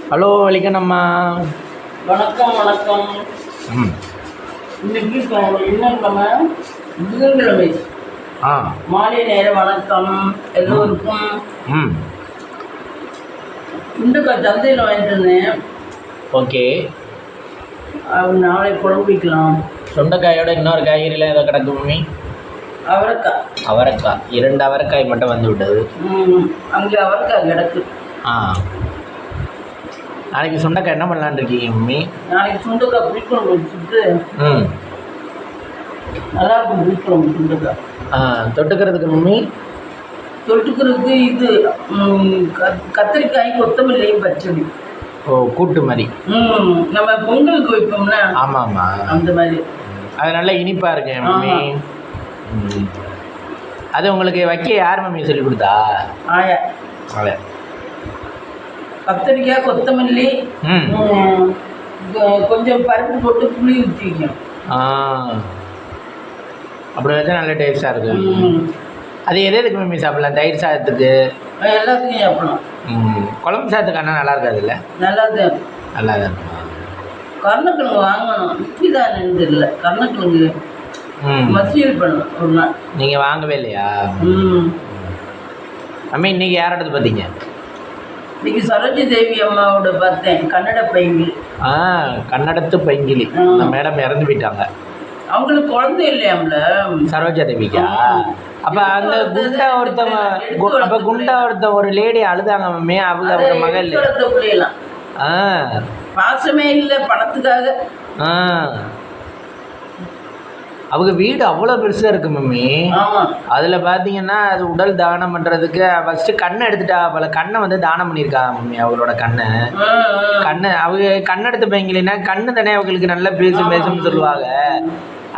Hello வலிக்கம் அம்மா. வணக்கம் வணக்கம். ம் இன்னைக்கு என்னக்கிழமை? புதன்கிழமை. மாலை நேர வணக்கம் எல்லோருக்கும். சுண்டக்காய் சந்தையில் வாங்கிட்டு இருந்தேன். ஓகே. நாளை குழம்பு வைக்கலாம். சுண்டைக்காயோட இன்னொரு காய்கறிலாம் ஏதோ கிடக்கு மம்மி? அவரைக்காய். அவரைக்காய் 2 அவரைக்காய் மட்டும் வந்து விட்டது. அங்கே அவரைக்காய் கிடக்கு. நாளைக்கு சுண்டைக்காய் என்ன பண்ணலான்னு இருக்கீங்க மம்மி? நாளைக்கு சுண்டைக்காய் புளிக்குழம்பு வச்சுட்டு நல்லா இருக்கும். புளிக்குழம்பு சுண்டைக்காய் தொட்டுக்கிறதுக்கு மம்மி? தொட்டுக்கிறதுக்கு இது கத்திரிக்காய் கொத்தமல்லி பச்சடி. ஓ, கூட்டு மாதிரி. நம்ம பொங்கலுக்கு வைப்போம்னா. ஆமாம் ஆமாம், அந்த மாதிரி. அது நல்லா இனிப்பாக இருக்கு மம்மி. அது உங்களுக்கு வைக்க யார் மம்மி சொல்லி கொடுத்தா? ஆயா. ஆயா. கத்திரிக்காய் கொத்தமல்லி கொஞ்சம் பருப்பு போட்டு புளி ஊற்றி வைக்கணும். அப்படி வச்சா நல்ல டேஸ்டாக இருக்கும். அது எதுக்கு மம்மி சாப்பிடலாம்? தயிர் சாதத்துக்கு எல்லாத்துக்கும் சாப்பிடலாம். குழம்பு சாதத்துக்கு அண்ணா நல்லா இருக்காது இல்லை? நல்லா தான். நல்லா தான் இருக்குமா? கருணக்கிழங்கு வாங்கணும். இப்படி தான் இல்லை கருணக்கிழங்கு மசியல் பண்ணணும் ஒரு நாள். நீங்கள் வாங்கவே இல்லையா மம்மி? இன்றைக்கி யார் இடத்துல பார்த்தீங்க? இன்னைக்கு சரோஜி தேவி அம்மாவோட பார்த்தேன். கன்னட பைங்கிலி. கன்னடத்து பைங்கிலி. அந்த மேடம் இறந்து போயிட்டாங்க. அவங்களுக்கு குழந்தை இல்லையாம்ல சரோஜா தேவிக்கா? அப்போ அந்த குண்டா ஒருத்தவங்க ஒரு லேடி அழுதாங்க மம்மி. அவங்க மகள் பிள்ளைலாம் பாசமே இல்லை பணத்துக்காக. அவங்க வீடு அவ்வளோ பெருசாக இருக்கு மம்மி. அதில் பார்த்தீங்கன்னா அது உடல் தானம் பண்ணுறதுக்கு ஃபஸ்ட்டு கண்ணை எடுத்துட்டா. பல கண்ணை வந்து தானம் பண்ணியிருக்காங்க மம்மி. அவங்களோட கண்ணை அவங்க கண்ணெடுத்து பையங்களா கண்ணு தானே அவங்களுக்கு நல்லா பேசும்னு சொல்லுவாங்க.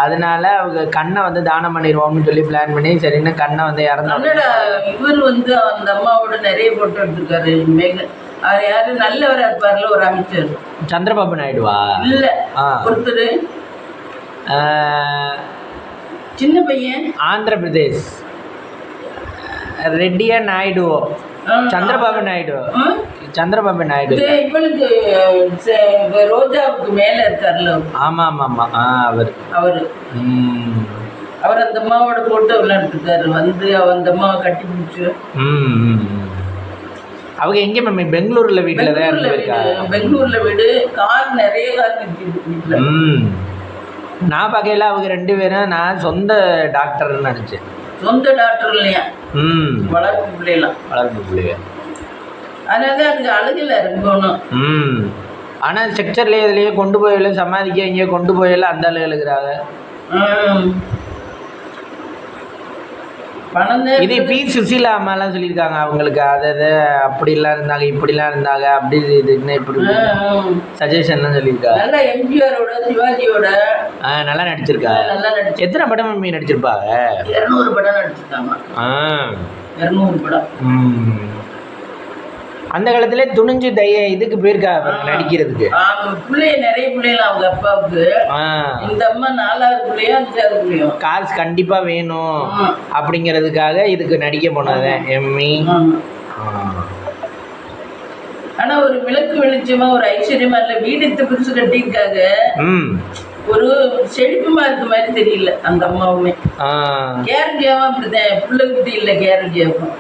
அதனால அவங்க கண்ணை வந்து தானம் பண்ணிடுவோம்னு சொல்லி பிளான் பண்ணி சரின்னு கண்ணை வந்து இறந்தாங்க. இவர் வந்து அந்த அம்மாவோட நிறைய போட்டோ எடுத்திருக்காரு. அவர் யாரு நல்லவராக இருப்பார்ல ஒரு அமைச்சர். சந்திரபாபு நாயுடுவா? இல்லை, ஒருத்தர் சின்ன பையன். ஆந்திர பிரதேஷ் ரெட்டியா நாயுடுவோ? சந்திரபாபு நாயுடு. சந்திரபாபு நாயுடு இவனுக்கு ரோஜாவுக்கு மேல இருக்கார்ல. ஆமா ஆமா ஆமா, அவர் அவர் அந்த அம்மாவோட போட்டோ எல்லாம் எடுத்துக்காரு. வந்து அந்த அம்மாவை கட்டி பிடிச்சு. அவங்க எங்க மம்மி? பெங்களூர்ல வீட்டுல தான் இருக்கா? பெங்களூர்ல வீடு. கார் நிறைய கார் நிற்கிது. நான் பார்க்கல அவங்க 2 பேரும் நான் சொந்த டாக்டர்னு நினைச்சேன். சொந்த டாக்டர் இல்லையா? வளர்ப்பு பிள்ளைங்க. அதனால அதுக்கு அழுகல இருக்கணும். ஆனால் ஸ்ட்ரக்சர்லேயே இதுலேயே கொண்டு போயில சமாதிக்க இங்கே கொண்டு போயில அந்த ஆளு எழுதுறாங்க. இது பி சுசீலா அம்மாலாம் சொல்லியிருக்காங்க அவங்களுக்கு. அதை அப்படிலாம் இருந்தாங்க இப்படிலாம் இருந்தாங்க அப்படி இதுன்னு இப்படி சஜஷன்லாம் சொல்லியிருக்காங்க. நல்லா எம்ஜிஆரோட சிவாஜியோட நல்லா நடிச்சிருக்கா. எத்தனை படம் மம்மி நடிச்சிருப்பாங்க? 200 படம் நடிச்சிருக்காங்க. 200 படம். அந்த காலத்துல துணிஞ்சு இதுக்கு போயிருக்கா நடிக்கிறதுக்கு. பிள்ளைய நிறைய பிள்ளைலாம் அவங்க அப்பாவுக்கு. இந்த அம்மா 4வது பிள்ளையோ 5வது பிள்ளையோ. காசு கண்டிப்பா வேணும் அப்படிங்கிறதுக்காக இதுக்கு நடிக்க போனதேன் எம்மி. ஆனா ஒரு விளக்கு வெளிச்சமா ஒரு ஐஸ்வர்யமா இல்ல வீடு புதுசு கட்டியிருக்காங்க. ஒரு செழிப்புமா இருக்க மாதிரி தெரியல அந்த அம்மாவுமே. கேரண்டியாவும் அப்படிதான். பிள்ளை குட்டி இல்லை கேரண்டியாவும்.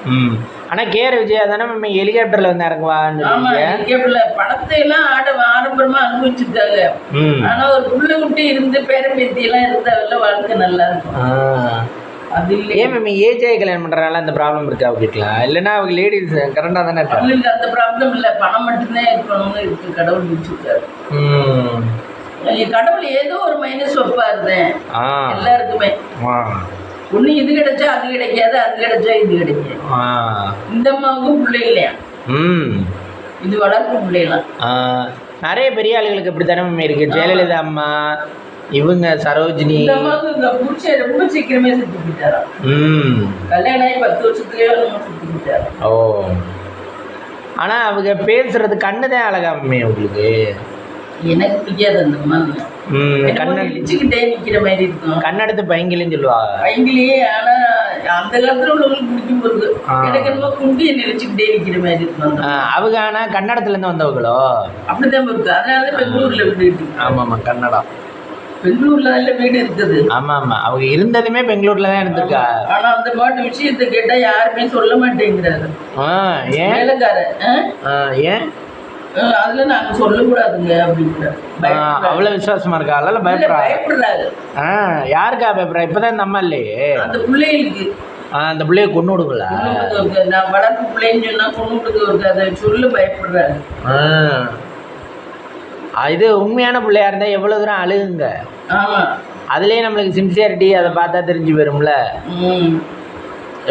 ஆனா கேர விஜயா தானே நம்ம ஹெலிகாப்டர்ல வந்து இறங்குவான்னு. ஹெலிகாப்டர்ல படத்தை எல்லாம் ஆடம்பரமா அனுபவிச்சிருக்காங்க. ஆனா ஒரு புள்ள குட்டி இருந்து பேரம்பேத்தி எல்லாம் இருந்தால வாழ்க்கை நல்லா இருக்கும். அது இல்லை. ஏன் மேம் ஏஜே கல்யாணம் பண்றதுனால அந்த ப்ராப்ளம் இருக்கா அவங்களுக்குலாம்? இல்லைன்னா அவங்க லேடிஸ் கரெக்டா தானே இருக்காங்க. அவங்களுக்கு அந்த ப்ராப்ளம் இல்லை. பணம் மட்டும்தான் இருக்கணும்னு இருக்கு. கடவுள் வச்சிருக்காரு. கடவுள் ஏதோ ஒரு மைனஸ் வைப்பாரு எல்லாருக்குமே. ஒண்ணு இது கிடைச்சா அது கிடைக்காது, அது கிடைச்சா இது கிடைக்காது. இந்த அம்மாவுக்கும் பிள்ளை இல்லையா? இது வளர்ப்பு பிள்ளைலாம். நிறைய பெரிய ஆளுகளுக்கு இப்படி தானே இருக்கு. ஜெயலலிதா அம்மா, இவங்க சரோஜினி. இந்த அம்மாவுக்கு புடிச்ச ரொம்ப சீக்கிரமே சுத்தி போயிட்டாரா. கல்யாணம் ஆகி 10 வருஷத்துலயே சுத்தி போயிட்டாரா. ஓ. ஆனா அவங்க பேசுறது கண்ணுதான் அழகா மம்மி உங்களுக்கு. எனக்கு பிடிக்காது அந்த மாதிரி. கண்ணை இழிச்சுக்கிட்டே நிக்கிற மாதிரி இருக்கும். கண்ணெடுத்து பைங்கிலின்னு சொல்லுவாங்க. பைங்கிலேயே ஆனா அந்த காலத்துல உள்ளவங்களுக்கு பிடிக்கும் போது எனக்கு என்னமோ குண்டியை நினைச்சுக்கிட்டே நிக்கிற மாதிரி இருக்கும். அவங்க ஆனா கன்னடத்துல இருந்து வந்தவங்களோ அப்படித்தான் இருக்கு. அதனாலதான் பெங்களூர்ல வீடு இருக்கு. ஆமா ஆமா கன்னடா. பெங்களூர்ல வீடு இருக்குது. ஆமா ஆமா அவங்க இருந்ததுமே பெங்களூர்ல தான் இருந்திருக்கா. ஆனா அந்த மாதிரி விஷயத்தை கேட்டா யாருமே சொல்ல மாட்டேங்கிறாரு. ஏன் வேலைக்காரன் ஏன் அதுல நாங்க சொல்லக்கூடாதுங்க அப்படின்னு அவ்வளவு விசுவாசமா இருக்கா? அதனால பயப்படுறாரு. யாருக்கா பயப்படுறா? இப்பதான் இந்த அம்மா இல்லையே அந்த பிள்ளைகளுக்கு. அந்த பிள்ளைய கொண்டு விடுங்களா? நான் வளர்ப்பு பிள்ளைன்னு சொன்னா கொண்டு விடுக்க அதை சொல்ல பயப்படுறாரு. இது உண்மையான பிள்ளையா இருந்தா எவ்வளவு தூரம் அழுகுங்க. ஆமா அதுலயே நம்மளுக்கு சின்சியாரிட்டி அதை பார்த்தா தெரிஞ்சு போயிரும்ல.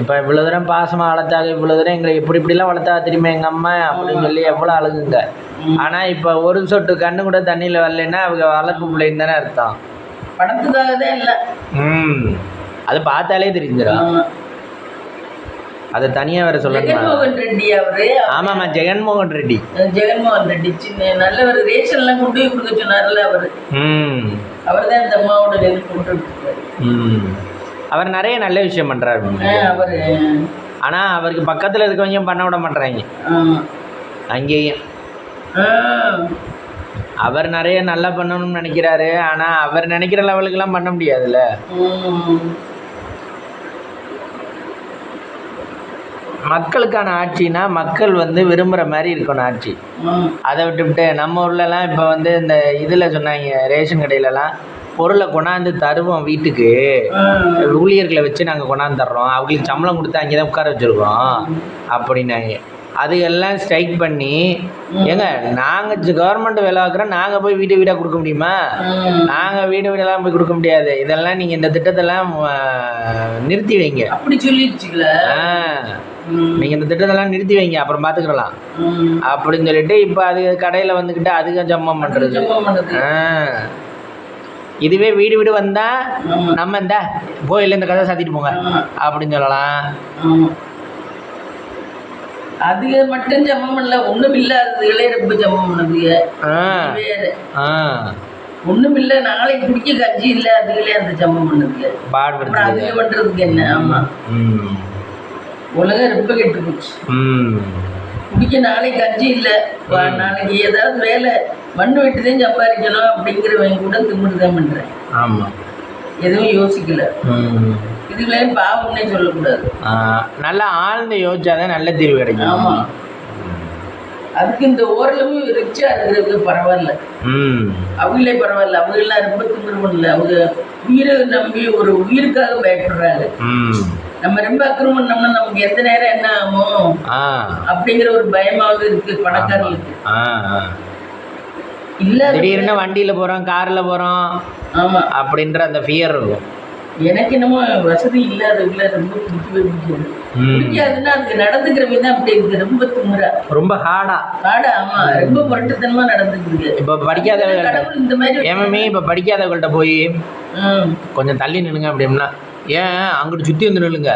இப்போ இவ்வளோ தூரம் பாசமாக வளர்த்தாங்க, இவ்வளோ தூரம் எங்களை இப்படிலாம் வளர்த்தா தெரியுமா எங்கள் அம்மா அப்படின்னு சொல்லி எவ்வளோ அழுகுங்க. ஆனால் இப்போ ஒரு சொட்டு கண்ணு கூட தண்ணியில் வரலைன்னா அவங்க வளர்ப்பு பிள்ளைன்னு தானே அர்த்தம். படத்துக்காக தான் இல்லை. அது பார்த்தாலே தெரிஞ்சிடும். அதை தனியாக வேற சொல்லணும். ஜெகன்மோகன் ரெட்டி அவரு. ஆமாம்மா ஜெகன்மோகன் ரெட்டி. ஜெகன்மோகன் ரெட்டி சின்ன நல்லவர். ரேஷன்லாம் கொண்டு போய் கொடுக்க சொன்னார்ல அவர். அவர் தான் இந்த அம்மாவோட நெல் கொண்டு அவர் நிறைய நல்ல விஷயம் பண்றாரு. ஆனா அவருக்கு பக்கத்துல இருக்கவங்க பண்ண விட மாட்டாங்க. அங்கேயும் அவர் நிறைய நல்லா பண்ணணும்னு நினைக்கிறாரு. ஆனா அவர் நினைக்கிற லெவலுக்கு எல்லாம் பண்ண முடியாதுல்ல. மக்களுக்கான ஆட்சினா மக்கள் விரும்புகிற மாதிரி இருக்கணும் ஆட்சி. அதை விட்டுவிட்டு நம்ம ஊர்லலாம் இப்போ இந்த இதில் சொன்னாங்க ரேஷன் கடையிலலாம் பொருளை கொண்டாந்து தருவோம் வீட்டுக்கு, ஊழியர்களை வச்சு நாங்கள் கொண்டாந்து தர்றோம், அவங்களுக்கு சம்பளம் கொடுத்து அங்கே தான் உட்கார வச்சுருக்கோம் அப்படின்னாங்க. அது எல்லாம் ஸ்ட்ரைக் பண்ணி ஏங்க நாங்கள் கவர்மெண்ட் வேலை பார்க்குறோம், நாங்கள் போய் வீடு வீடாக கொடுக்க முடியுமா? நாங்கள் வீடு வீடெல்லாம் போய் கொடுக்க முடியாது. இதெல்லாம் நீங்கள் இந்த திட்டத்தெல்லாம் நிறுத்தி வைங்க அப்படி சொல்லிடுச்சுங்களா? நீங்கள் இந்த திட்டத்தெல்லாம் நிறுத்தி வைங்க அப்புறம் பார்த்துக்கலாம் அப்படின்னு சொல்லிட்டு இப்போ அது கடையில் வந்துக்கிட்டு அதுக்கு ஜம்மம் பண்ணுறது. இதுவே வீடு வீடு வந்தால் நம்ம இந்த கோயிலில் இந்த கதை சாத்திட்டு போங்க அப்படின்னு சொல்லலாம். அதுக மட்டும் ஜம்மம் இல்லை, ஒன்றும் இல்லாததுகளே ரொம்ப ஜம்மம் பண்ணுதுங்க. ஒன்றும் இல்லை, நாளைக்கு குடிக்க கஞ்சி இல்லை, அதுகளே அந்த ஜம்மம் பண்ணுதுங்க. அதுக பண்ணுறதுக்கு என்ன? ஆமாம் உலகம் ரொம்ப கெட்டு போச்சு. குடிக்க நாளைக்கு கஞ்சி இல்லை, நாளைக்கு ஏதாவது வேலை மண்ணு வெட்டுதான் சம்பாதிக்கணும் அப்படிங்கிறவங்க கூட திமிருதான் பண்ணுறேன். ஆமாம் எதுவும் யோசிக்கல. இதுகளே பாவம்னே சொல்லக்கூடாது. நல்லா ஆழ்ந்து யோசிச்சாதான் நல்ல தீர்வு கிடைக்கும். ஆமாம் அதுக்கு இந்த ஓரளவு ரிச்சா இருக்கிறது பரவாயில்ல. அவங்களே பரவாயில்ல, அவங்கெல்லாம் ரொம்ப திமிரு பண்ணல. அவங்க உயிரை நம்பி ஒரு உயிருக்காக பயப்படுறாங்க. நம்ம ரொம்ப அக்கிரமம் பண்ணோம்னா நமக்கு எந்த நேரம் என்ன ஆகுமோ அப்படிங்கிற ஒரு பயமாவது இருக்கு பணக்காரர்களுக்கு. இல்ல திடீர்னு வண்டியில போறோம், கார்ல போறோம், ஆமா அப்படின்ற அந்த ஃபியர் இருக்கும். எனக்கு என்னமோ வசதி இல்லாதவங்கள ரொம்ப பிடிக்காதுன்னா அதுக்கு நடந்துக்கிறவங்க தான் அப்படி இருக்கு. ரொம்ப திமுறா, ரொம்ப ஹார்டா. ஆமா ரொம்ப புரட்டுத்தனமா நடந்துக்குது. இப்ப படிக்காதவங்க இந்த மாதிரி ஏமே இப்ப படிக்காதவங்கள்ட்ட போய் கொஞ்சம் தள்ளி நில்லுங்க அப்படின்னா, ஏன் அங்கிட்டு சுற்றி வந்து நில்லுங்க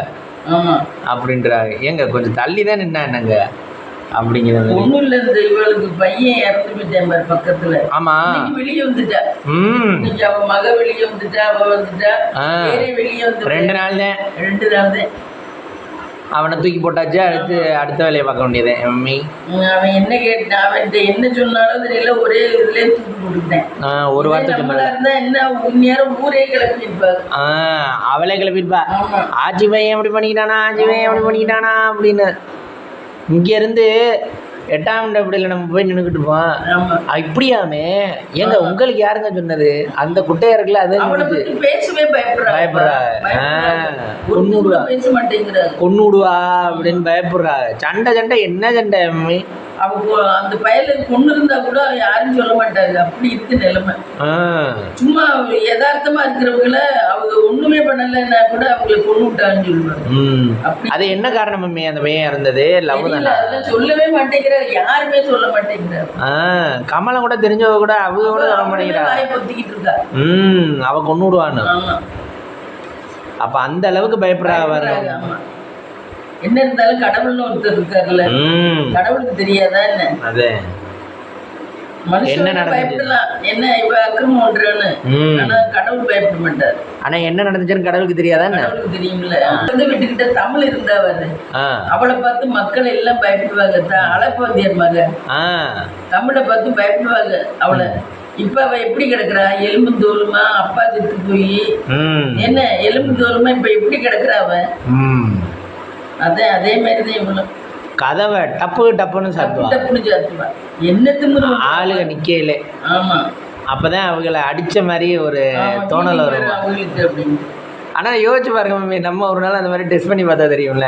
அப்படின்றாங்க. ஏங்க கொஞ்சம் தள்ளி தான் நின்னா என்னங்க அப்படிங்கிறது. ஒன்றும் இல்லை, இந்த இவளுக்கு பையன் இறந்து போயிட்டேன் பக்கத்தில். ஆமாம் வெளியே வந்துட்டா. இன்னைக்கு அவள் மக வெளியே வந்துட்டா, அவள் வந்துட்டா, வெளியே வந்து 2 நாள் தான் அவனை தூக்கி போட்டாச்சு. அடுத்த வேலையை பார்க்க வேண்டியது. மம்மி அவன் என்ன கேட்டான், அவன்கிட்ட என்ன சொன்னாலும் தெரியல, ஒரே இதுலேயே தூக்கி போட்டுக்கிட்டேன். ஒரு வார்த்தை சொன்னா இருந்தா என்ன நேரம் ஊரே கிளப்பியிருப்பாரு. அவளே கிளப்பியிருப்பா. ஆச்சி பையன் எப்படி பண்ணிக்கிட்டானா, ஆச்சி பையன் எப்படி பண்ணிக்கிட்டானா அப்படின்னு. இங்கேருந்து 8ஆம் டேபிளில் நம்ம போய் நின்றுக்கிட்டு இருப்போம். இப்படியாமே ஏங்க உங்களுக்கு யாருங்க சொன்னது? அந்த குட்டையா இருக்குல்ல, அது பேசவே பயப்படுறா, கொன்னுடுவா அப்படின்னு பயப்படுறா. சண்டை என்ன சண்டை அவங்க அந்த பயலுக்கு கொண்டு இருந்தா கூட யாரும் சொல்ல மாட்டாங்க. அப்படி இருக்கு நிலைமை. சும்மா யதார்த்தமா இருக்கிறவங்கள அவங்க ஒண்ணுமே பண்ணலைன்னா கூட அவங்களை கொண்டு விட்டாங்கன்னு சொல்லுவாங்க. அது என்ன காரணம் மம்மி? அந்த பையன் இருந்தது லவ் தானே? அதெல்லாம் சொல்லவே மாட்டேங்கிறாரு, யாருமே சொல்ல மாட்டேங்கிறாரு. கமலம் கூட தெரிஞ்சவ கூட அவங்க கூட சொல்ல மாட்டேங்கிறா, பொத்திக்கிட்டு இருக்கா. அவ கொண்டு விடுவான்னு. அப்ப அந்த அளவுக்கு பயப்படுறா வர்றாங்க. என்ன இருந்தாலும் கடவுள்னு ஒருத்தர் இருக்காருல்ல, கடவுளுக்கு தெரியாதா என்ன? அதே என்ன நடந்துச்சு பயப்படலாம், என்ன இவ அக்கிரமம் பண்றான்னு. ஆனா கடவுள் பயப்பட மாட்டாரு. ஆனா என்ன நடந்துச்சுன்னு கடவுளுக்கு தெரியாதா? கடவுளுக்கு தெரியும்ல. வந்து வீட்டுக்கிட்ட தமிழ் இருந்தாவது அவளை பார்த்து மக்கள் எல்லாம் பயப்படுவாங்க. அழப்பாந்தியார் மக தமிழை பார்த்து பயப்படுவாங்க அவளை. இப்ப அவ எப்படி கிடக்குறா? எலும்பு தோலுமா, அப்பா செத்து போய் என்ன எலும்பு தோலுமா இப்ப எப்படி கிடக்குறா அவ? அதே மாதிரிதான் இவளும் கதவை டப்பு டப்புன்னு சாத்துவா. என்ன திமுரு ஆளுக நிக்கல. ஆமா, அப்பதான் அவங்கள அடிச்ச மாதிரி ஒரு தோணல் வரும் அவங்களுக்கு அப்படின்னு. ஆனா யோசிச்சு பாருங்க மம்மி, நம்ம ஒரு நாள் அந்த மாதிரி டெஸ்ட் பண்ணி பார்த்தா தெரியும்ல,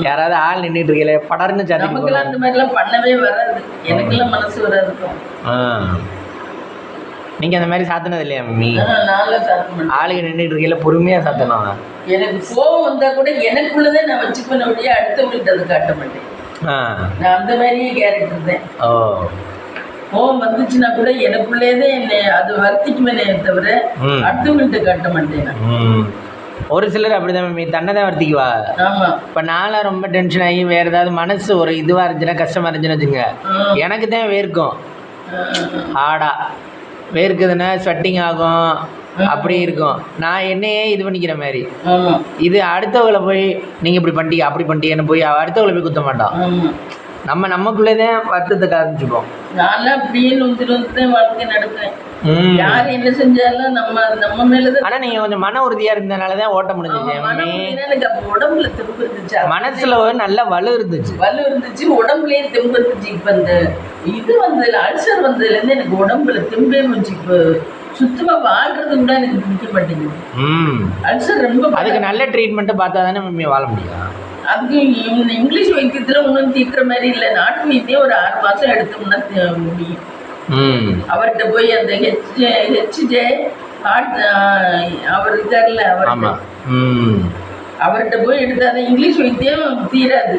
யாராவது ஆள் நின்றுட்டு இருக்கல படர்னு சாத்தி. நமக்கெல்லாம் அந்த மாதிரிலாம் பண்ணவே வராது, எனக்கெல்லாம் மனசு வராது. நீங்க அந்த மாதிரி சாத்தினது இல்லையா மம்மி? ஆளுங்க நின்றுட்டு இருக்கல பொறுமையா சாத்தணும். எனக்கு கோவம் வந்தா கூட எனக்குள்ளதான் நான் வச்சுப்பேன், அப்படியே அடுத்தவங்கள்ட்ட அதை காட்ட மாட்டேன். நான் அந்த மாதிரியே கேரக்டர் தான். கோவம் வந்துச்சுன்னா கூட எனக்குள்ளேதான் என்னை அது வருத்திக்குவேனே தவிர அடுத்தவங்கள்ட்ட காட்ட மாட்டேன். ஒரு சிலர் அப்படிதான் மம்மி, தன்னை தான் வருத்திக்குவா. ஆமா, இப்ப நான்லாம் ரொம்ப டென்ஷன் ஆகி வேற ஏதாவது மனசு ஒரு இதுவா இருந்துச்சுன்னா, கஷ்டமா இருந்துச்சுன்னு வச்சுங்க, எனக்கு தான் வேர்க்கும். ஆடா வேர்க்குதுன்னா ஸ்வெட்டிங் ஆகும், அப்படி இருக்கும். நான் என்னையே இது பண்ணிக்கிற மாதிரி. இது அடுத்தவங்களை போய் நீங்கள் இப்படி பண்ணிட்டீங்க அப்படி பண்ணிட்டீங்கன்னு போய் அடுத்தவங்களை போய் குத்த மாட்டோம். நம்ம நமக்குள்ளேதான் வருத்தத்தை காமிச்சுப்போம். நான்லாம் அப்படியே நொந்து வாழ்க்கை நடத்துறேன். யார் என்ன செஞ்சாலும் நம்ம மேலதான். ஆனா நீங்க கொஞ்சம் மன உறுதியா இருந்தனாலதான் ஓட்ட முடிஞ்சிச்சு. எனக்கு அப்ப உடம்புல தெம்பு இருந்துச்சு, மனசுல நல்ல வலு இருந்துச்சு, உடம்புலயே தெம்பு இருந்துச்சு. இப்ப இந்த இது வந்ததுல அல்சர் வந்ததுல இருந்து எனக்கு உடம்புல தெம்பே வந்துச்சு. இப்ப சுத்தமா வாழ்றது கூட எனக்கு பிடிக்க மாட்டேங்குது. அல்சர் ரொம்ப, அதுக்கு நல்ல ட்ரீட்மெண்ட் பார்த்தா தானே மம்மி வாழ முடியும். அதுக்கு இங்கிலீஷ் வைத்தியத்துல ஒன்றும் தீர்க்கிற மாதிரி இல்லை, நாட்டு வைத்தியம் ஒரு 6 மாசம் எடுத்தோம்னா முடியும். அவர்கிட்ட போய் அந்த ஹெச்ஜே அவர் இருக்கார்ல, அவர்கிட்ட போய் எடுத்தாதான் இங்கிலீஷ் வைத்தியம் தீராது.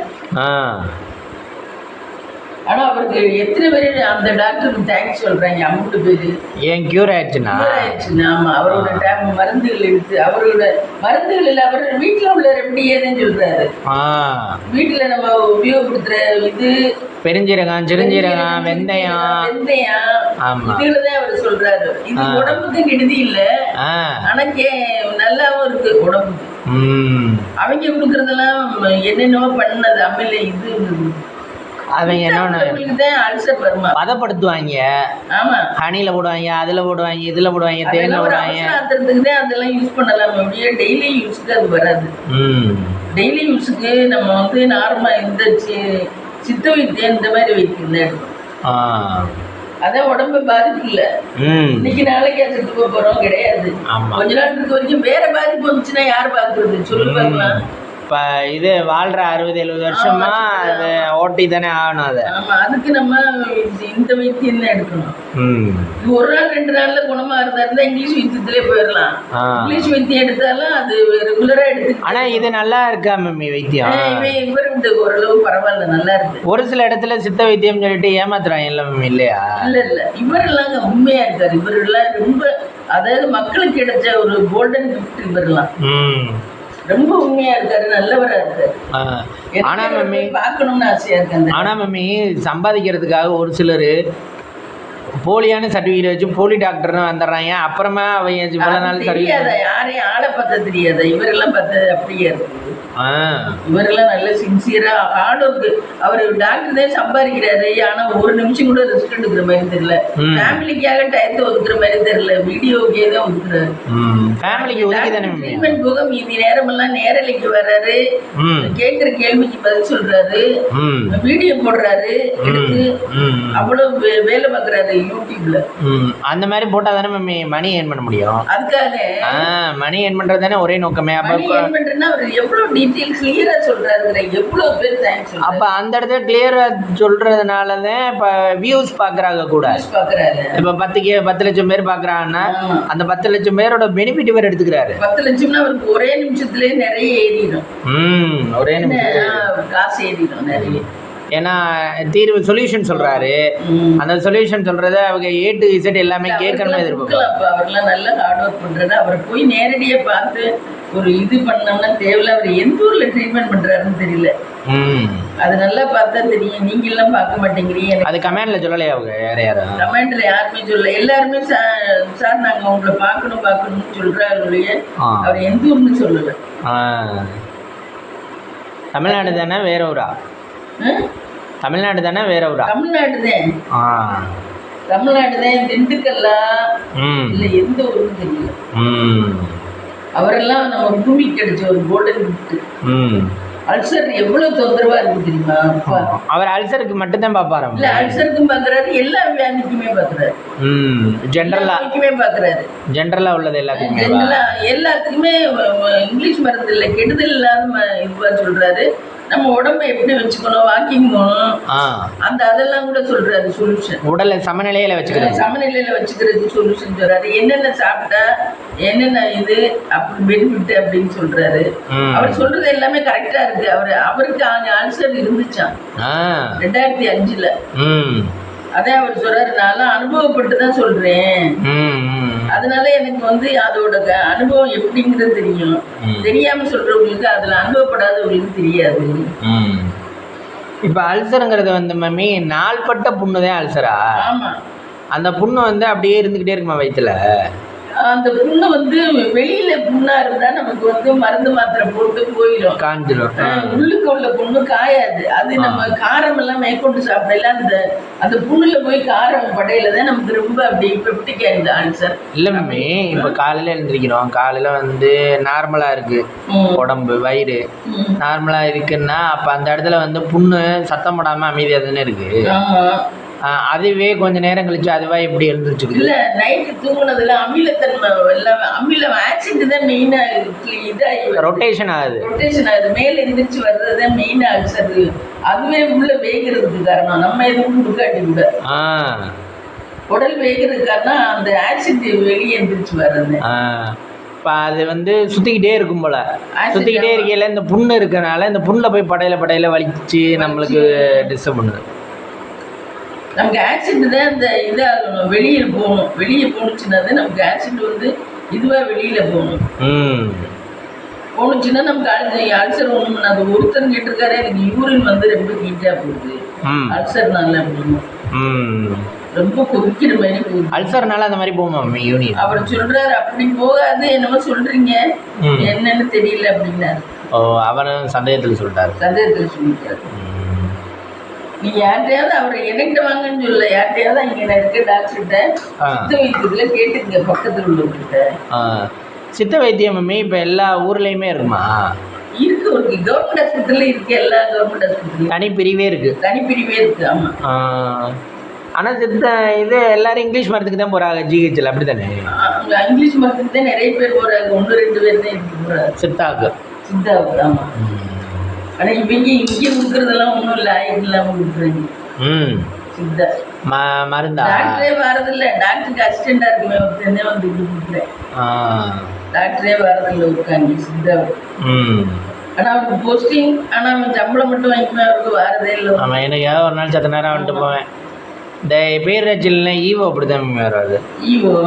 ஆனா அவருக்கு எத்தனை பேர் அந்த டாக்டருக்கு தேங்க்ஸ் சொல்றாங்க. 50 பேரு ஏன் கியூர் ஆயிடுச்சுன்னா. ஆமா, அவரோட மருந்துகள் எடுத்து, அவரோட மருந்துகள் இல்லை, அவர் வீட்டுல உள்ள ரெமடி ஏதுன்னு சொல்றாரு. வீட்டுல நம்ம உபயோகப்படுத்துற இது பெருஞ்சீரகம், சிறுஞ்சீரகம், வெந்தயம் இதுலதான் அவர் சொல்றாரு. இது உடம்புக்கு கெடுதி இல்ல, ஆனா நல்லாவும் இருக்கு உடம்புக்கு. அவங்க கொடுக்கறதெல்லாம் என்னென்னவோ பண்ணது அமில இது. அவங்க என்ன பதப்படுத்துவாங்க, ஹனில போடுவாங்க, அதுல போடுவாங்க, இதுல போடுவாங்க, தேன்ல போடுவாங்க. அதெல்லாம் யூஸ் பண்ணலாம், டெய்லி யூஸ்க்கு அது வராது. டெய்லி யூஸுக்கு நம்ம வந்து நார்மலா இந்த சித்த வைத்தியம் இந்த மாதிரி வைத்தியம். அதான் உடம்பு பாதிப்பு இல்ல. இன்னைக்கு நாளைக்கு செத்து போறோம் கிடையாது. கொஞ்ச நாள் இருக்க வரைக்கும் வேற பாதிப்பு வந்துச்சுன்னா யார் பாக்குறது சொல்லு பார்க்கலாம். இப்போ இது வாழ்கிற 60-70 வருஷமா அது ஓட்டி தானே ஆகணும். அதை அதுக்கு நம்ம இந்த வைத்தியம் தான் எடுக்கணும். ஒரு நாள் 2 நாள்ல குணமா இருந்தா இங்கிலீஷ் வைத்தியத்திலே போயிடலாம். இங்கிலீஷ் வைத்தியம் எடுத்தாலும் அது ரெகுலரா எடுத்து. ஆனா இது நல்லா இருக்கா மம்மி வைத்தியம்? இவர் ஓரளவு பரவாயில்ல, நல்லா இருக்கு. ஒரு சில இடத்துல சித்த வைத்தியம் சொல்லிட்டு ஏமாத்துறாங்க இல்ல மம்மி? இல்லையா? இல்ல இவரெல்லாம் உண்மையா இருக்காரு. இவரெல்லாம் ரொம்ப, அதாவது மக்களுக்கு கிடைச்ச ஒரு கோல்டன் கிஃப்ட். இவரெல்லாம் ரொம்ப உண்மையா இருக்காரு, நல்லவரா இருக்காரு. ஆனா மம்மி பார்க்கணும்னு ஆசையா இருக்காங்க. ஆனா மம்மி சம்பாதிக்கிறதுக்காக ஒரு சிலர் போலியான சர்டிஃபிகேட் வச்சு போலி டாக்டர்னு வந்துடுறாங்க. அப்புறமா அவங்க இவ்வளவு நாள் தெரியாத யாரையும் ஆளை பார்த்தா தெரியாத, இவரெல்லாம் பார்த்தா அப்படியே இருக்கு. இவரெல்லாம் நல்ல சின்சியரா ஹார்ட் ஒர்க். அவர் டாக்டர் தான் சம்பாதிக்கிறாரு, ஆனா ஒரு நிமிஷம் கூட ரெஸ்ட் எடுக்கிற மாதிரி தெரியல. ஃபேமிலிக்காக டயத்தை ஒதுக்குற மாதிரி தெரியல, வீடியோக்கே தான் ஒதுக்குறாரு. ட்ரீட்மெண்ட் போக மீதி நேரம் எல்லாம் நேரலைக்கு வர்றாரு, கேட்கிற கேள்விக்கு பதில் சொல்றாரு, வீடியோ போடுறாரு, எடுத்து அவ்வளவு வேலை பார்க்கறாரு யூடியூப்ல. அந்த மாதிரி போட்டா தானே மணி ஏர்ன் பண்ண முடியும். அதுக்காக மணி ஏர்ன் பண்றது தானே ஒரே நோக்கமே. எவ்வளவு டீடைல் கிளியரா சொல்றாரு, எவ்வளவு பேர் தேங்க்ஸ். அப்ப அந்த இடத்துல கிளியரா சொல்றதுனாலதான் இப்ப வியூஸ் பாக்குறாங்க கூட. இப்ப 10 லட்சம் பேர் பாக்குறாங்கன்னா அந்த 10 லட்சம் பேரோட பெனிஃபிட் இவர் எடுத்துக்கிறாரு. 10 லட்சம்னா அவருக்கு ஒரே நிமிஷத்துலயே நிறைய ஏறிடும். ஒரே நிமிஷம் காசு ஏறிடும் நிறைய. ஏன்னா தீர்வு சொல்யூஷன் சொல்கிறாரு, அந்த சொல்யூஷன் சொல்கிறத அவங்க A to Z எல்லாமே கேட்கணும்னு எதிர்பார்ப்பாங்க. அவர்லாம் நல்லா ஹார்ட் ஒர்க் பண்ணுறாரு. அவரை போய் நேரடியாக பார்த்து ஒரு இது பண்ணோம்னா தேவையில்ல. அவர் எந்த ஊரில் ட்ரீட்மெண்ட் பண்ணுறாருன்னு தெரியல. அது நல்லா பார்த்தா தெரியும். நீங்களாம் பார்க்க மாட்டேங்கிறீங்க. அது கமெண்ட்ல சொல்லலையா அவங்க? வேற யாரும் கமெண்ட்ல யாருமே சொல்லல. எல்லாருமே சார் நாங்கள் உங்களை பார்க்கணும்னு சொல்கிறாங்க. அவர் எந்த ஊர்னு சொல்லலை. தமிழ்நாடு தானே? வேற ஊரா? தமிழ்நாடு தானே? வேற ஊரா? தமிழ்நாடு தான். தமிழ்நாடு தான். திண்டுக்கல்லா இல்லை எந்த ஊருன்னு தெரியல. அவரெல்லாம் நம்ம பூமிக்கு கிடைச்ச ஒரு கோல்டன் கிஃப்ட். அல்சர் எவ்வளவு தொந்தரவா இருக்கு தெரியுமா? அவர் அல்சருக்கு மட்டும்தான் பாப்பாரு? இல்ல, அல்சருக்கும் பாக்குறாரு, எல்லா வியாதிக்குமே பாக்குறாரு. ஜெனரலாக்குமே பாக்குறாரு. ஜெனரலா உள்ளது எல்லாத்துக்குமே. எல்லாத்துக்குமே இங்கிலீஷ் மருந்து இல்லை, கெடுதல் இல்லாத இதுவா சொல்றாரு. நம்ம உடம்ப எப்படி வச்சுக்கணும், வாக்கிங் போகணும், அந்த அதெல்லாம் கூட சொல்றாரு சொல்யூஷன். உடலை சமநிலையில வச்சுக்கிறதுக்கு சொல்யூஷன் சொல்றாரு. என்னென்ன சாப்பிட்டா என்னென்ன இது அப்படி பெனிஃபிட் அப்படின்னு சொல்றாரு. அவர் சொல்றது எல்லாமே கரெக்டா இருக்கு. அவருக்கு அல்சர் இருந்துச்சான் 2005. அதான் அவர் சொல்றாரு, நான் அனுபவப்பட்டு தான் சொல்றேன். அதனால எனக்கு அதோட அனுபவம் எப்படிங்கிறது தெரியும். தெரியாம சொல்றவங்களுக்கு, அதுல அனுபவப்படாதவங்களுக்கு தெரியாது. இப்ப அல்சருங்கிறது மம்மி நாள்பட்ட புண்ணுதான் அல்சரா? ஆமா. அந்த புண்ணு அப்படியே இருந்துகிட்டே இருக்குமா வயிற்றுல? அந்த புண்ணு வெளியில புண்ணா இருந்தா நமக்கு மருந்து மாத்திரை போட்டு போயிடும், காஞ்சிடும். உள்ளுக்கு உள்ள புண்ணு காயாது. அது நம்ம காரம் எல்லாம் மேற்கொண்டு சாப்பிடல. அந்த புண்ணுல போய் காரம் படையில தான் நமக்கு ரொம்ப அப்படி பெப்டிக் ஆயிடுது அல்சர். இல்ல மம்மி, இப்ப காலையில எழுந்திரிக்கிறோம், காலையில நார்மலா இருக்கு உடம்பு, வயிறு நார்மலா இருக்குன்னா அப்ப அந்த இடத்துல புண்ணு சத்தம் போடாம அமைதியா தானே இருக்கு. அதுவே கொஞ்ச நேரம் கழிச்சு அதுவா எப்படி எழுந்துருச்சு? இல்ல, நைட்டு தூங்குனதுல அமிலத்தன்மை எல்லாமே, அமிலம் ஆசிட் தான் மெயினா இதாகி ரொட்டேஷன் ஆகுது. மேல எந்திரிச்சு வர்றதுதான் மெயினா அல்சர். அதுவே உள்ள வேகிறதுக்கு காரணம். நம்ம எதுவும் கொடுக்காட்டி கூட உடல் வேகிறதுக்கு காரணம் அந்த ஆசிட் வெளியே எந்திரிச்சு வர்றது. இப்போ அது சுற்றிக்கிட்டே இருக்கும் போல். சுற்றிக்கிட்டே இருக்கையில் இந்த புண்ணு இருக்கனால இந்த புண்ணில் போய் படையில வலிச்சு நம்மளுக்கு டிஸ்டர்ப் பண்ணுது. நமக்கு ஆக்சிட் தான் அந்த இதாகணும், வெளியே போகணும். வெளியே போணுச்சுன்னா தான் நமக்கு ஆக்சிட் இதுவாக வெளியில போணுச்சுன்னா நமக்கு அல்சர் ஒன்றும் பண்ணாது. ஒருத்தர் கேட்டிருக்காரு, எனக்கு யூரின் ரொம்ப ஹீட்டாக போகுது அல்சர்னால அப்படின்னு. ரொம்ப கொதிக்கிற மாதிரி போகுது. அல்சர்னால அந்த மாதிரி போகுமா யூரின்? அவர் சொல்றாரு அப்படி போகாது, என்னமோ சொல்றீங்க, என்னன்னு தெரியல அப்படின்னாரு. அவரும் சந்தேகத்தில் சொல்லிட்டாரு. நீங்க யார்கிட்டயாவது அவரை என்கிட்ட வாங்கன்னு சொல்லல, யார்கிட்டயாவது இங்க இருக்க டாக்டர்கிட்ட சித்த வைத்தியத்துல கேட்டுங்க, பக்கத்துல உள்ளவங்கிட்ட. சித்த வைத்தியம் இப்போ எல்லா ஊர்லயுமே இருக்குமா? இருக்கு, ஒரு கவர்மெண்ட் ஹாஸ்பிட்டல்ல இருக்கு. எல்லா கவர்மெண்ட் ஹாஸ்பிட்டல் தனிப்பிரிவே இருக்கு. ஆமா. ஆனா இது எல்லாரும் இங்கிலீஷ் மருந்துக்கு தான் போறாங்க ஜிஹெச்ல, அப்படித்தானே? இங்கிலீஷ் மருந்துக்கு தான் நிறைய பேர் போறாங்க. 1-2 பேர் தான் போறாங்க சித்தாவுக்கு. ஆமா. ஆனா இவங்க இங்கே கொடுக்கறதெல்லாம் ஒன்றும் இல்லை, இல்லாம கொடுக்குறாங்க சித்தா மருந்தா. டாக்டரே வரதில்லை, டாக்டருக்கு அசிஸ்டண்டா இருக்குமே ஒருத்தனே கொடுக்குறேன். டாக்டரே வரதில்லை உட்காந்து சித்தா. ஆனா அவருக்கு போஸ்டிங், ஆனா அவன் சம்பளம் மட்டும் வாங்கிக்குமே, அவருக்கு வரதே இல்லை. ஆமா, எனக்கு ஏதாவது ஒரு நாள் சத்த நேரம் வந்துட்டு போவேன். இந்த பேரச்சில்னா ஈவோ அப்படிதான் வராது. ஈவோ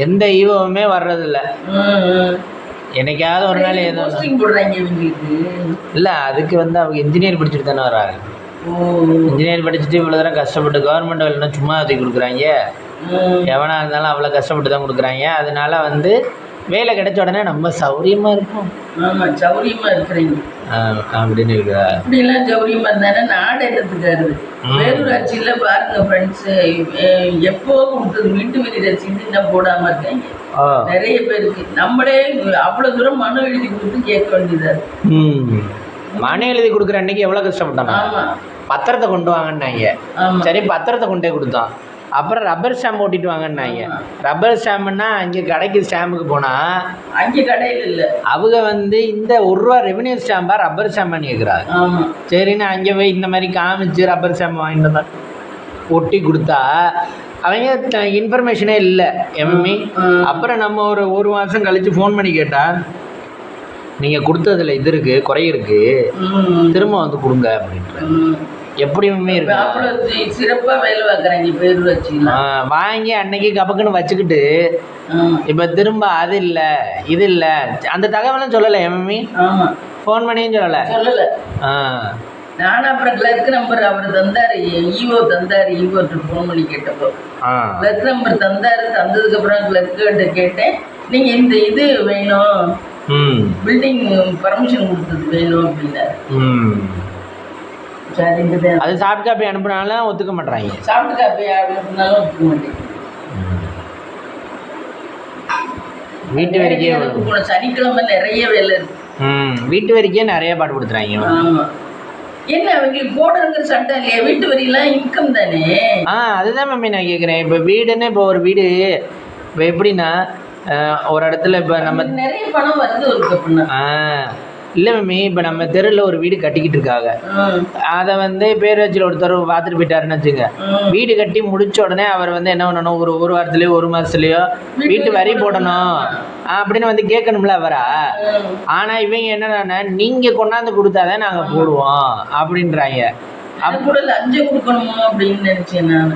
எந்த ஈவோவுமே வர்றதில்லை. என்னைக்காவது ஒரு நாள் ஏதோ போடுறாங்க இவங்களுக்கு. இல்லை, அதுக்கு அவங்க இன்ஜினியர் படிச்சுட்டு தானே வராங்க. இன்ஜினியர் படிச்சுட்டு இவ்வளோ தூரம் கஷ்டப்பட்டு கவர்மெண்ட் வேலைன்னா சும்மா அதை கொடுக்குறாங்க. எவனா இருந்தாலும் அவ்வளோ கஷ்டப்பட்டு தான் கொடுக்குறாங்க. அதனால வேலை கிடைச்ச உடனே நம்ம சௌரியமாக இருப்போம். ஆமாம், சௌரியமாக இருக்கிறீங்க அப்படின்னு இருக்கா? அப்படிலாம் சௌரியமாக இருந்தானே நாடு எடுத்துக்காரு. வேலூராட்சியில் பாருங்க ஃப்ரெண்ட்ஸு, எப்போ கொடுத்தது வீட்டு வெளியிடாச்சு இன்னும் போடாமல் இருக்காங்க நிறைய பேருக்கு. நம்மளே அவ்வளோ தூரம் மனு எழுதி கொடுத்து கேட்க வேண்டியதாக. மனு எழுதி கொடுக்குற அன்னைக்கு எவ்வளோ கஷ்டப்பட்டாங்க. ஆமாம், பத்திரத்தை கொண்டு வாங்கன்னாங்க. சரி, பத்திரத்தை கொண்டே கொடுத்தோம். அப்புறம் ரப்பர் ஸ்டாம்ப் ஓட்டிட்டு வாங்கன்னாங்க. ரப்பர் ஸ்டாம்புன்னா அங்கே கடைக்கு ஸ்டாம்புக்கு போனால் அங்கே கடையில் இல்லை, அவங்க இந்த ₹1 ரெவன்யூ ஸ்டாம்பா ரப்பர் ஸ்டாம்பான்னு கேட்குறாங்க. சரின்னு அங்கே போய் இந்த மாதிரி காமிச்சு ரப்பர் ஸ்டாம்ப் வாங்கிட்டு தான் ஒட்டி கொடுத்தா அவங்க இன்ஃபர்மேஷனே இல்லை எம்எம்இ. அப்புறம் நம்ம ஒரு மாதம் கழித்து ஃபோன் பண்ணி கேட்டால், நீங்கள் கொடுத்ததில் இது இருக்குது, குறை இருக்குது, திரும்ப கொடுங்க அப்படின்ட்டு. எப்படி மம்மி இருக்கு? அவ்வளோ சிறப்பா வேலை பார்க்குறாங்க பேரூராட்சிலாம். வாங்கி அன்னைக்கு கபக்குன்னு வச்சுக்கிட்டு இப்போ திரும்ப அது இல்லை இது இல்லை அந்த தகவலும் சொல்லலை மம்மி. ஆமாம், ஃபோன் பண்ணியும் சொல்லலை. நானும் அப்புறம் கிளர்க் நம்பர் அவர் தந்தார், ஈஓ தந்தார். ஈஓட்டு ஃபோன் பண்ணி கேட்டப்போ கிளர்க் நம்பர் தந்தார். தந்ததுக்கப்புறம் கிளர்க்கிட்ட கேட்டேன், நீங்கள் இந்த இது வேணும், பில்டிங் பர்மிஷன் கொடுத்தது வேணும் அப்படின்னாரு. சரிங்க, அது சாஃப்ட் காப்பி அனுப்புனாலும் ஒத்துக்க மாட்டாங்க. சாஃப்ட் காப்பி அனுப்புனாலும் ஒத்துக்க மாட்டேங்க. வீட்டு வரைக்கும் போன சனிக்கிழமை நிறைய வேலை இருக்கு. வீட்டு வரைக்கும் நிறைய பாட்டு கொடுத்துறாங்க. ஆமாம், என்ன அவங்களுக்கு போடுறங்கிற சட்டம் இல்லையா? வீட்டு வரியெல்லாம் இன்கம் தானே. அதுதான் மம்மி நான் கேட்குறேன். இப்போ வீடுன்னு இப்போ ஒரு வீடு இப்போ எப்படின்னா ஒரு இடத்துல இப்போ நம்ம நிறைய பணம் வருது ஒரு கப்புன்னா. இல்லை மம்மி, இப்போ நம்ம தெருவில் ஒரு வீடு கட்டிக்கிட்டு இருக்காங்க. அதை வந்து பேரூராட்சியில் ஒருத்தர் பார்த்துட்டு போயிட்டாருன்னு வச்சுங்க. வீடு கட்டி முடிச்ச உடனே அவர் வந்து என்ன பண்ணணும், ஒரு வாரத்துலேயோ ஒரு மாதத்துலேயோ வீட்டு வரி போடணும் அப்படின்னு வந்து கேட்கணும்ல அவரா. ஆனால் இவங்க என்னன்னா நீங்கள் கொண்டாந்து கொடுத்தாதான் நாங்கள் போடுவோம் அப்படின்றாங்க. அது கூட லஞ்சம் கொடுக்கணுமோ அப்படின்னு நினச்சேன் நான்.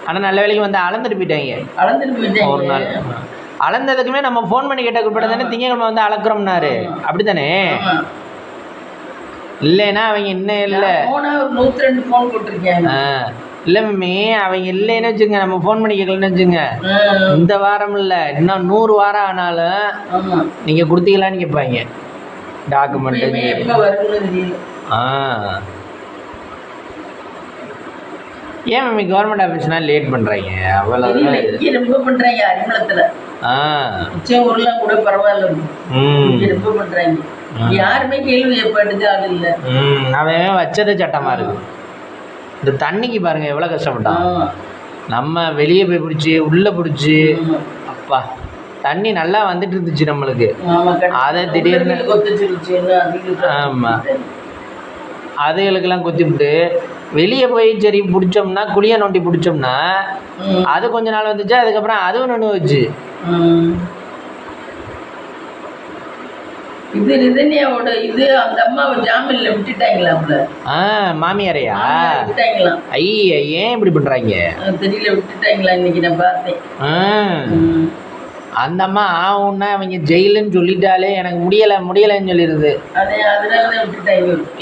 ஆனால் நல்ல வேலைக்கு வந்து அளந்துட்டு போயிட்டாங்க. ஒரு நாள் அளந்ததுக்குமே நம்ம ஃபோன் பண்ணி கேட்ட கூட தானே திங்கக்கிழமை வந்து அளக்குறோம்னாரு. அப்படித்தானே? இல்லைன்னா அவங்க இன்னும் இல்லை 102 ஃபோன் போட்டிருக்காங்க. இல்லை மம்மி, அவங்க இல்லைன்னு வச்சுங்க, நம்ம ஃபோன் பண்ணி கேட்கலன்னு வச்சுங்க, இந்த வாரம் இல்லை இன்னும் 100 வாரம் ஆனாலும் நீங்கள் கொடுத்தீங்களான்னு கேட்பாங்க டாக்குமெண்ட். ஏன் மம்மி கவர்மெண்ட் ஆஃபீஸ்னால் லேட் பண்ணுறாங்க? அவ்வளோ ரொம்ப பண்ணுறாங்க. அறிமுகத்தில் ஊர்லாம் கூட பரவாயில்ல, ரொம்ப பண்ணுறாங்க. யாருமே கேள்வி ஏற்பாட்டுக்கு ஆள் இல்லை. அவன் வச்சது சட்டமாக இருக்கு. இந்த தண்ணிக்கு பாருங்க எவ்வளோ கஷ்டப்பட்டான். நம்ம வெளியே போய் பிடிச்சி உள்ளே பிடிச்சி அப்பா தண்ணி நல்லா வந்துட்டு இருந்துச்சு நம்மளுக்கு. அதை திடீர்னு ஆமாம் அதுகளுக்கெல்லாம் கொத்திவிட்டு வெளியே போய் சரி பிடிச்சோம்னா குழியை நோண்டி பிடிச்சோம்னா அது கொஞ்ச நாள் வந்துச்சு. அதுக்கப்புறம் அதுவும் நின்று வச்சு. இது ரிதன்யாவோட இது அந்த அம்மாவை ஜாமீன்ல விட்டுட்டாங்களா? மாமியாரையா விட்டாங்களா? ஐயா ஏன் இப்படி பண்றாங்க தெரியல, விட்டுட்டாங்களா? இன்னைக்கு நான் பார்த்தேன். அந்த அம்மா ஆகும்னா அவங்க ஜெயிலுன்னு சொல்லிட்டாலே எனக்கு முடியலைன்னு சொல்லிடுது.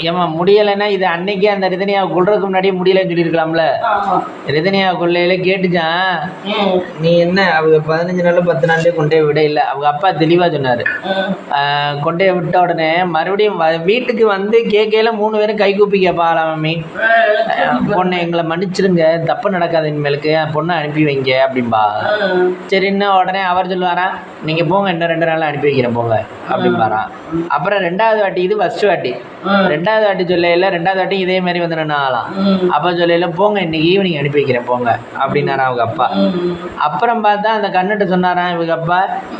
ஏமா முடியலைன்னா இது அன்னைக்கே அந்த ரிதனியாவை கொள்றதுக்கு முன்னாடியே முடியலைன்னு சொல்லியிருக்கலாம்ல. ரிதனியாவை கொள்ளையில கேட்டுச்சான், நீ என்ன அவங்க 15 நாள் 10 நாள்லேயே கொண்டே விட இல்லை. அவங்க அப்பா தெளிவாக சொன்னார். கொண்டே விட்ட உடனே மறுபடியும் வீட்டுக்கு வந்து கேட்கையில 3 பேரும் கை கூப்பி கேட்பாங்களா, மம்மி பொண்ணை எங்களை மன்னிச்சிருங்க, தப்பு நடக்காது இனிமேலுக்கு, பொண்ணை அனுப்பி வைங்க அப்படின்பா. சரின்னு உடனே அவர் சொல்லுவாரா, நீங்க போங்க இன்னும் 2 நாள் அனுப்பி வைக்கிறேன் போங்க அப்படின்பாரான். அப்புறம் 2வது வாட்டி, இது ஃபர்ஸ்ட் வாட்டி. 2வது வாட்டி சொல்லையில 2வது வாட்டி இதே மாதிரி வந்து ஆகலாம். அப்போ சொல்லையில போங்க இன்னைக்கு ஈவினிங் அனுப்பி வைக்கிறேன் போங்க அப்படின்னாரா அவங்க அப்பா. அப்புறம் பார்த்தா அந்த கண்ணுட்ட சொன்னாராம் இவங்க அப்பா,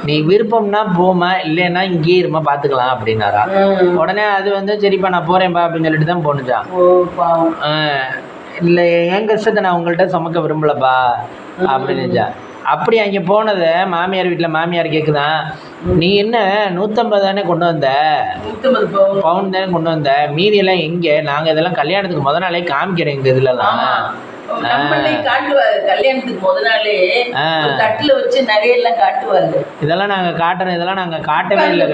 நீ விருப்பம்னா போமா, இல்லைன்னா இங்கேயே இருமா பார்த்துக்கலாம் அப்படின்னாரா. உடனே அது வந்து சரிப்பா நான் போறேன்ப்பா அப்படின்னு சொல்லிட்டு தான் போனுச்சான். இல்லை என் கஷ்டத்தை நான் உங்கள்கிட்ட சுமக்க விரும்பலப்பா அப்படின்னுச்சா. அப்படி அங்கே போனதை மாமியார் வீட்டில் மாமியார் கேட்குதான், நீ என்ன 150 தானே கொண்டு வந்த, 150 பவுன் தானே கொண்டு வந்த, மீதியெல்லாம் எங்கே, நாங்கள் இதெல்லாம் கல்யாணத்துக்கு முத நாளே காமிக்கிறேன் எங்கள் இதுலலாம். கல்யாணத்துக்கு முத நாளே தட்டுல வச்சு நகையெல்லாம் காட்டுவாங்க. இதெல்லாம் நாங்கள் காட்டுறோம், இதெல்லாம் நாங்கள் காட்டவே இல்லை.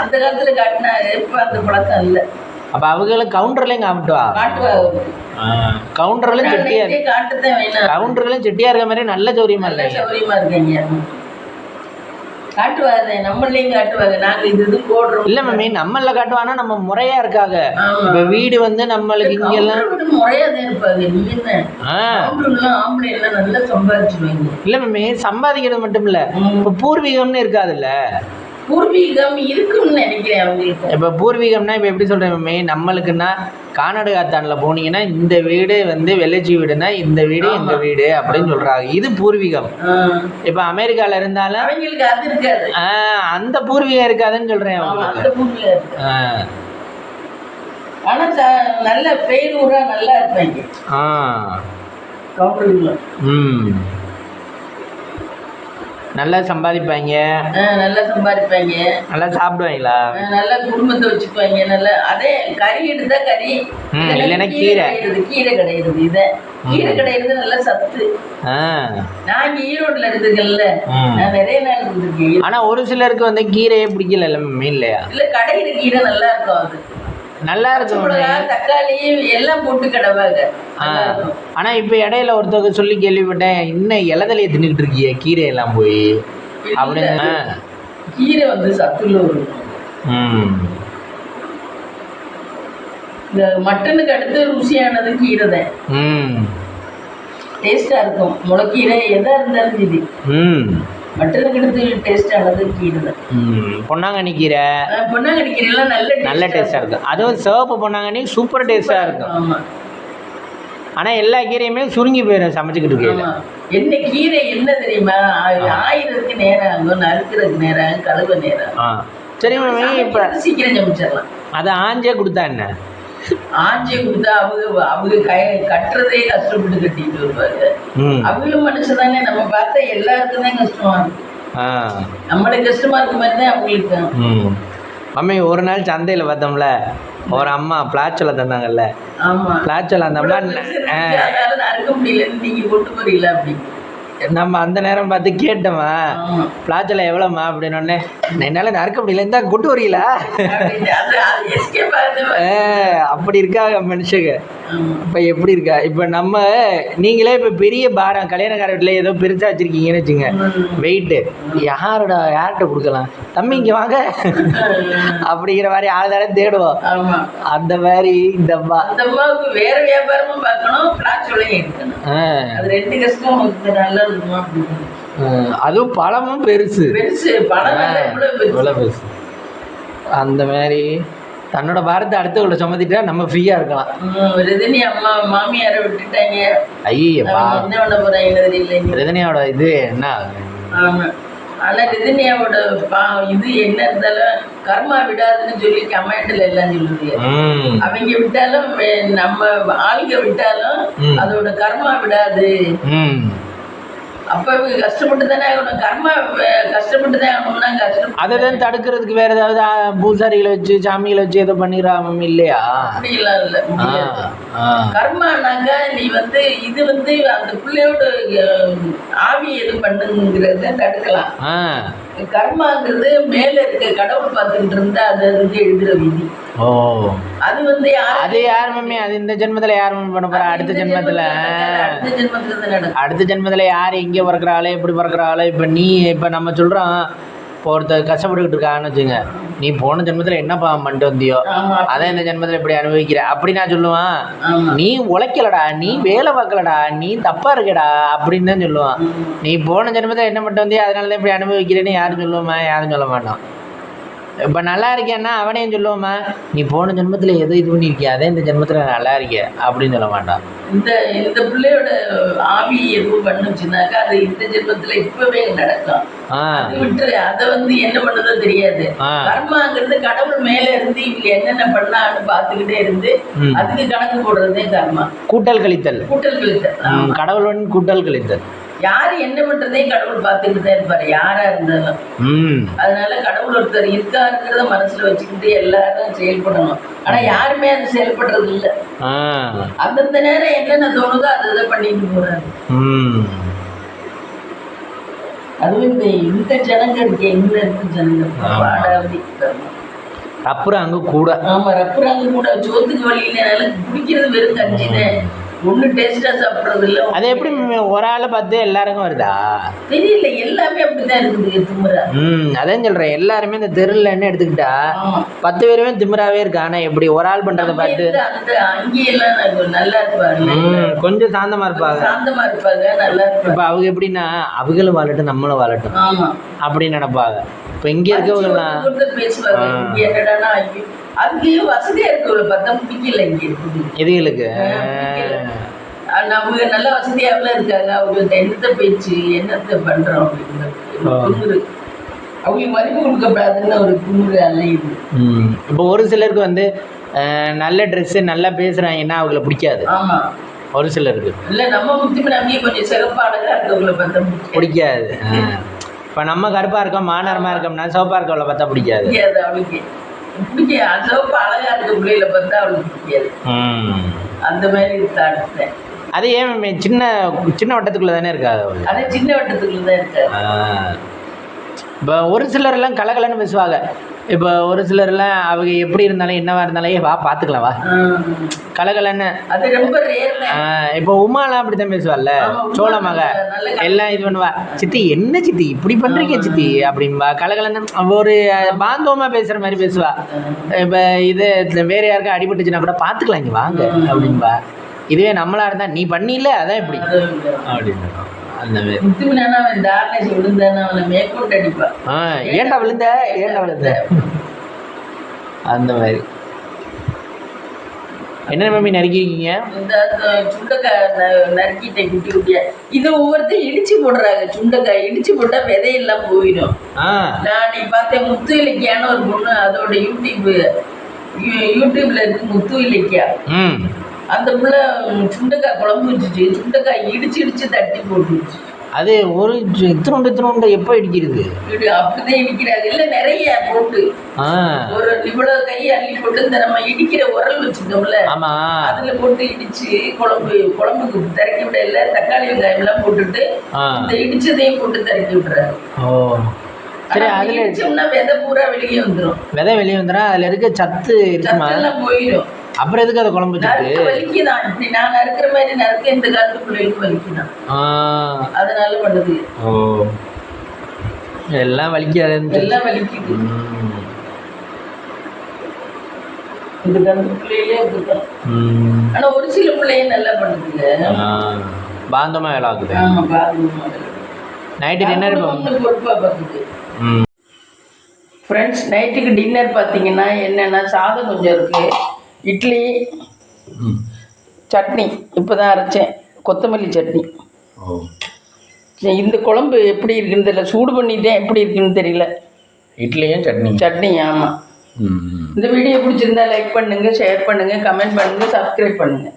அந்த காலத்துல காட்டினாங்க, இப்போ அந்த பழக்கம் இல்லை. அப்போ அவங்களும் கவுண்டர்லேயும் காமிட்டுவா. கவுண்டர்லாம் செட்டியார், கவுண்டர்களும் செட்டியா இருக்க மாதிரி நல்ல சௌரியமா இருக்காங்க. காட்டுவாங்க, நம்மளையும் காட்டுவாங்க. நாங்க இது போடுறோம் இல்ல மம்மி, நம்மள காட்டுவானா நம்ம முறையா இருக்காங்க. இப்ப வீடு வந்து நம்மளுக்கு இங்க எல்லாம் முறையா தான் இருப்பாங்க. நீ என்ன ஆம்பளை எல்லாம் நல்லா சம்பாதிச்சுவாங்க. இல்ல மம்மி, சம்பாதிக்கிறது மட்டும் இல்ல, இப்ப பூர்வீகம்னு இருக்காதுல்ல. பூர்வீகம் இருக்குன்னு நினைக்கிறேன் அவங்களுக்கு. இப்போ பூர்வீகம்னா இப்போ எப்படி சொல்கிறேன் மம்மி, நம்மளுக்குன்னா கானாடு காத்தானில் போனீங்கன்னா இந்த வீடு வந்து வெள்ளச்சி வீடுனா இந்த வீடு எங்கள் வீடு அப்படின்னு சொல்கிறாங்க. இது பூர்வீகம். இப்போ அமெரிக்காவில் இருந்தாலும் அவங்களுக்கு அது இருக்காது. அந்த பூர்வீகம் இருக்காதுன்னு சொல்கிறேன் அவங்களுக்கு. ஆனால் நல்ல பேரூரா நல்லா இருப்பாங்க. நல்லா சம்பாதிப்பாங்க, நல்லா சம்பாதிப்பாங்க, நல்லா சாப்பிடுவாங்களா, நல்லா குடும்பத்தை வச்சுக்குவாங்க. நல்லா அதே கறி எடுத்தா கறி, இல்லைன்னா கீரை கீரை கிடையாது. இதை கீரை கிடையாது நல்லா சத்து. நான் இங்க ஈரோடுல இருந்திருக்கேன்ல, நான் நிறைய நாள் இருந்திருக்கேன். ஆனா ஒரு சிலருக்கு வந்து கீரையே பிடிக்கல மீன் இல்லையா? இல்ல கடையில கீரை நல்லா இருக்கும், அது நல்லா இருக்கும், தக்காளி எல்லாம் போட்டு கிடவாங்க. ஆனா இப்ப இடையில ஒருத்தவங்க சொல்லி கேள்விப்பட்டேன், இன்னும் இலதலையை தின்னுக்கிட்டு இருக்கிய கீரை எல்லாம் போய் அப்படின்னு. கீரை வந்து சத்துள்ள ஒரு இந்த மட்டனுக்கு அடுத்து ருசியானது கீரை தான். டேஸ்டா இருக்கும். முளைக்கீரை எதா இருந்தாலும் சரி, மட்டனுக்கு அடுத்து டேஸ்டானது கீரை தான். பொன்னாங்கண்ணி கீரை, பொன்னாங்கண்ணி கீரை எல்லாம் நல்ல டேஸ்டா இருக்கும். அதுவும் சிவப்பு பொன்னாங்கண்ணி சூப்பர் டேஸ்டா இருக்கும். ஆமா. ஆனா எல்லா கீரையுமே சுருங்கி போயிடும் சமைச்சுக்கிட்டு இருக்கு. என்ன கீரை என்ன தெரியுமா, ஆயிரத்துக்கு நேரம் ஆகும், நறுக்கிறதுக்கு நேரம் ஆகும், கழுவ நேரம். சரி மேம், இப்ப சீக்கிரம் சமைச்சிடலாம். அதை ஆஞ்சே கொடுத்தா என்ன? ஆஞ்சி கொடுத்தா அவங்க கட்டுறதே கஷ்டப்பட்டு கட்டிட்டு வருவாங்க. அவங்களும் மனுஷன் தானே, நம்ம பார்த்தா எல்லாருக்கும் தான் கஷ்டமா இருக்கு. நம்மளுக்கு கஷ்டமா இருக்க மாதிரி தான் அவங்களுக்கு. மம்மி ஒரு நாள் சந்தையில பார்த்தோம்ல, ஒரு அம்மா பிளாச்சோல தந்தாங்கல்ல. பிளாச்சோல அந்த அம்மா அறுக்க முடியல, நீங்க கொண்டு போறீங்களா அப்படி. நம்ம அந்த நேரம் பார்த்து கேட்டோமா, பிளாச்சோல எவ்வளோம்மா அப்படின்னு. என்னால நறுக்க முடியல, இருந்தா கொண்டு வரீங்களா? அப்படி இருக்காங்க மனுஷங்க. இப்போ எப்படி இருக்கா இப்போ நம்ம, நீங்களே இப்போ பெரிய பாரம் கல்யாணக்கார வீட்டில் ஏதோ பெருசாக வச்சுருக்கீங்கன்னு வச்சுங்க, வெயிட்டு யார்கிட்ட கொடுக்கலாம், தம்பி இங்கே வாங்க அப்படிங்கிற மாதிரி ஆள் தானே தேடுவோம். அந்த மாதிரி இந்த அம்மாவுக்கு வேற வியாபாரமும் பார்க்கணும், பிளாச்சோலையும் எடுக்கணும். அது ரெண்டு கஷ்டம் நல்லா இருக்குமா. அதுவும் பழமும் பெருசு பெருசு, பழம் எவ்வளோ பெருசு. அந்த மாதிரி தன்னோட பாரத்தை அடுத்தவங்கள சுமத்திட்டா நம்ம ஃப்ரீயா இருக்கலாம். ரஜினி அம்மா மாமியாரை விட்டுட்டாங்க. ஐயப்பா, என்ன பண்ண போறாங்க தெரியல. ரஜினியோட இது என்ன? ஆமா, ஆனா ரஜினியாவோட இது என்ன இருந்தாலும் கர்மா விடாதுன்னு சொல்லி கமெண்ட்ல எல்லாம் சொல்லுது. அவங்க விட்டாலும் நம்ம ஆளுங்க விட்டாலும் அதோட கர்மா விடாது. அப்ப கஷ்டப்பட்டு தானே ஆகணும், கர்மா கஷ்டப்பட்டு தான் ஆகணும்னா கஷ்டம். அதை தான் தடுக்கிறதுக்கு வேற ஏதாவது பூசாரிகளை வச்சு சாமிகளை வச்சு ஏதோ பண்ணிடுறாம இல்லையா? அப்படிலாம் இல்லை. கர்மானாக்கா நீ வந்து இது வந்து அந்த பிள்ளையோட ஆவி எது பண்ணுங்கிறத தடுக்கலாம். கர்மாங்கிறது மேல இருக்க கடவுள் பார்த்துக்கிட்டு இருந்தா அது அதுக்கு எழுதுற விதி. அது வந்து அது யார் மம்மி, அது இந்த ஜென்மத்துல யார் பண்ண போறா? அடுத்த ஜென்மத்துல யாரு இங்கே பிறக்கிறாளே எப்படி பிறக்கிறாளே. இப்ப நம்ம சொல்றோம், இப்போ ஒருத்தர் கஷ்டப்பட்டுக்கிட்டு இருக்கான்னு வச்சுங்க, நீ போன ஜென்மத்தில் என்ன பாவம் பண்ணிட்டு வந்தியோ அதான் இந்த ஜென்மத்தில் இப்படி அனுபவிக்கிற அப்படி நான் சொல்லுவான். நீ உழைக்கலடா, நீ வேலை பார்க்கலடா, நீ தப்பா இருக்கடா அப்படின்னு தான் சொல்லுவான். நீ போன ஜென்மத்தில் என்ன பண்ணிட்டு வந்தியோ அதனால தான் இப்படி அனுபவிக்கிறேன்னு யாரும் சொல்லுவோமா? யாரும் சொல்ல மாட்டான். இப்போ நல்லா இருக்கேன்னா அவனையும் சொல்லுவோமா, நீ போன ஜென்மத்தில் எதோ இது பண்ணியிருக்கியா அதே இந்த ஜென்மத்தில் நல்லா இருக்கிய அப்படின்னு சொல்ல மாட்டான். இந்த பிள்ளையோட ஆவி எதுவும் பண்ணுச்சுனாக்கா அது இந்த ஜென்மத்துல இப்பவே நடக்கும். விட்டு அதை வந்து என்ன பண்ணதோ தெரியாது. கர்மாங்கிறது கடவுள் மேல இருந்து இவங்க என்னென்ன பண்ணான்னு பார்த்துக்கிட்டே இருந்து அதுக்கு கணக்கு போடுறதே கர்மா. கூட்டல் கழித்தல், கடவுளுடன் கூட்டல் கழித்தல். யாரு என்ன பண்றதே கடவுள் பார்த்துக்கிட்டு தான் இருப்பாரு, யாரா இருந்தாலும். அதனால கடவுள் ஒருத்தர் இருக்காருங்கிறத மனசுல வச்சுக்கிட்டு எல்லாரும் செயல்படணும். ஆனா யாருமே அது செயல்படுறது இல்லை. அந்தந்த நேரம் என்னென்ன தோணுதோ அதை பண்ணிட்டு போறாரு. அதுவும் இந்த ஜனங்க இருக்கு, எங்க இருக்கு ஜனங்க வாடாவதி ரப்புறம் அங்க கூட. ஆமா, ரப்புறம் அங்க கூட. சோத்துக்கு வழி இல்லைனாலும் குடிக்கிறது வெறும் கஞ்சிதான். ஒண்ணு டேஸ்டா சாப்பிடுறது இல்ல. அது எப்படி ஒரு ஆளை பார்த்து எல்லாருக்கும் வருதா தெரியல, எல்லாமே அப்படிதான் இருக்குது திமிரா. அதான் சொல்றேன், எல்லாருமே இந்த தெருல என்ன எடுத்துக்கிட்டா 10 பேருமே திமிராவே இருக்கு. ஆனா எப்படி ஒரு ஆள் பண்றத பார்த்து அங்கேயெல்லாம் நல்லா இருப்பாங்க, கொஞ்சம் சாந்தமா இருப்பாங்க, நல்லா இருப்பாங்க. இப்ப அவங்க எப்படின்னா அவங்களும் வாழட்டும் நம்மளும் வாழட்டும் அப்படின்னு நினைப்பாங்க. இப்ப இங்க இருக்கவங்க பேசுவாங்க என்னடா அதுக்கு வசதியா இருக்குல்ல, பார்த்தா பிடிக்கல இங்க இருக்குது இதுகளுக்கு. அவங்க நல்ல வசதியாகலாம் இருக்காங்க, அவங்க என்னத்தை பேச்சு என்னத்தை பண்றோம் அப்படின்னு அவங்களுக்கு மதிப்பு கொடுக்கப்படாதுன்னு ஒரு குமுறு அலையுது. இப்போ ஒரு சிலருக்கு வந்து நல்ல ட்ரெஸ்ஸு நல்லா பேசுறாங்கன்னா அவங்கள பிடிக்காது. ஆமா, ஒரு சிலருக்கு இல்லை நம்ம முத்திம நம்பியே கொஞ்சம் சிறப்பானதாக இருக்கவங்கள பார்த்தா பிடிக்காது. இப்போ நம்ம கருப்பாக இருக்கோம் மாநரமாக இருக்கோம்னா சிவப்பாக இருக்கவளை பார்த்தா பிடிக்காது. பிடிக்காது அவளுக்கு. பிடிக்காது சிவப்பு அழகா இருக்க பிள்ளையில பார்த்தா அவளுக்கு பிடிக்காது. அந்த மாதிரி தாடுத்தேன். அது ஏன் மேம் சின்ன சின்ன வட்டத்துக்குள்ளே தானே இருக்காது அவள்? அது சின்ன வட்டத்துக்குள்ள தான் இருக்காது. இப்போ ஒரு சிலர்லாம் கலகலன்னு பேசுவாங்க. இப்போ ஒரு சிலர்லாம் அவங்க எப்படி இருந்தாலும் என்னவா இருந்தாலும் வா பார்த்துக்கலாம் வா கலகலன்னு. அது ரொம்ப ரேர். இப்போ உமாலாம் அப்படி தான் பேசுவாள்ல, சோழ மக எல்லாம் இது பண்ணுவா, சித்தி என்ன சித்தி இப்படி பண்ணுறீங்க சித்தி அப்படின்பா. கலகலன்னு ஒரு பாந்தவமாக பேசுகிற மாதிரி பேசுவா. இப்போ இது வேற யாருக்கும் அடிபட்டுச்சுன்னா கூட பார்த்துக்கலாம் இங்கே வாங்க அப்படின்பா. இதுவே நம்மளா இருந்தால் நீ பண்ணில அதான் எப்படி அப்படின்னு அந்த மாதிரி. ஏன்டா விழுந்த ஏன்டா விழுந்த அந்த மாதிரி. என்ன மம்மி நறுக்கிருக்கீங்க? சுண்டைக்காய் நறுக்கிட்டேன் குட்டி குட்டியா. இது ஒவ்வொருத்தையும் இடிச்சு போடுறாங்க. சுண்டைக்காய் இடிச்சு போட்டா விதையெல்லாம் போயிடும். நான் நீ பார்த்தேன் முத்து இலக்கியான்னு ஒரு பொண்ணு, அதோட யூடியூப்ல இருக்கு முத்து இலக்கியா. அந்த பிள்ளை சுண்டைக்காய் குழம்பு வச்சுச்சு, சுண்டைக்காய் இடிச்சு தட்டி போட்டுச்சு. அது ஒரு இத்தினோண்டு எப்போ இடிக்கிறது? அப்படிதான் இடிக்கிறாங்க. இல்லை நிறைய போட்டு ஒரு இவ்வளவு கையை அள்ளி போட்டு இந்த நம்ம இடிக்கிற உரல் வச்சுக்கோம்ல, அதுல போட்டு இடிச்சு குழம்புக்கு திறக்கி விடல. தக்காளி வெங்காயம் எல்லாம் போட்டுட்டு இந்த இடிச்சதையும் போட்டு திறக்கி விடுறாரு. சரி, அதுல இடிச்சோம்னா விதை பூரா வெளியே வந்துடும். விதை வெளியே வந்துடும், அதுல இருக்க சத்து இருக்குமா எல்லாம் போயிடும். அப்புறம் எதுக்கு அதை குழம்பு வலிக்குதான். இப்படி நான் நறுக்கிற மாதிரி நறுக்க இந்த காலத்து பிள்ளைகளுக்கு வலிக்குதான், அதனால பண்ணுது. எல்லாம் வலிக்காது, எல்லாம் வலிக்குது. இந்த காலத்து பிள்ளைகளே அப்படிதான். ஆனா ஒரு சில பிள்ளைய நல்லா பண்ணுதுங்க, பாந்தமா வேலை ஆகுது. ஆமா, பாந்தமா நைட்டு டின்னர் பொறுப்பா பார்க்குது. ஃப்ரெண்ட்ஸ், நைட்டுக்கு டின்னர் பார்த்தீங்கன்னா என்னென்னா சாதம் கொஞ்சம் இருக்குது, இட்லி, சட்னி இப்போ தான் அரைச்சேன், கொத்தமல்லி சட்னி. இந்த குழம்பு எப்படி இருக்குன்னு தெரியல, சூடு பண்ணிட்டேன், எப்படி இருக்குன்னு தெரியல. இட்லியும் சட்னி ஆமாம். இந்த வீடியோ பிடிச்சிருந்தா லைக் பண்ணுங்கள், ஷேர் பண்ணுங்கள், கமெண்ட் பண்ணுங்கள், சப்ஸ்கிரைப் பண்ணுங்கள்.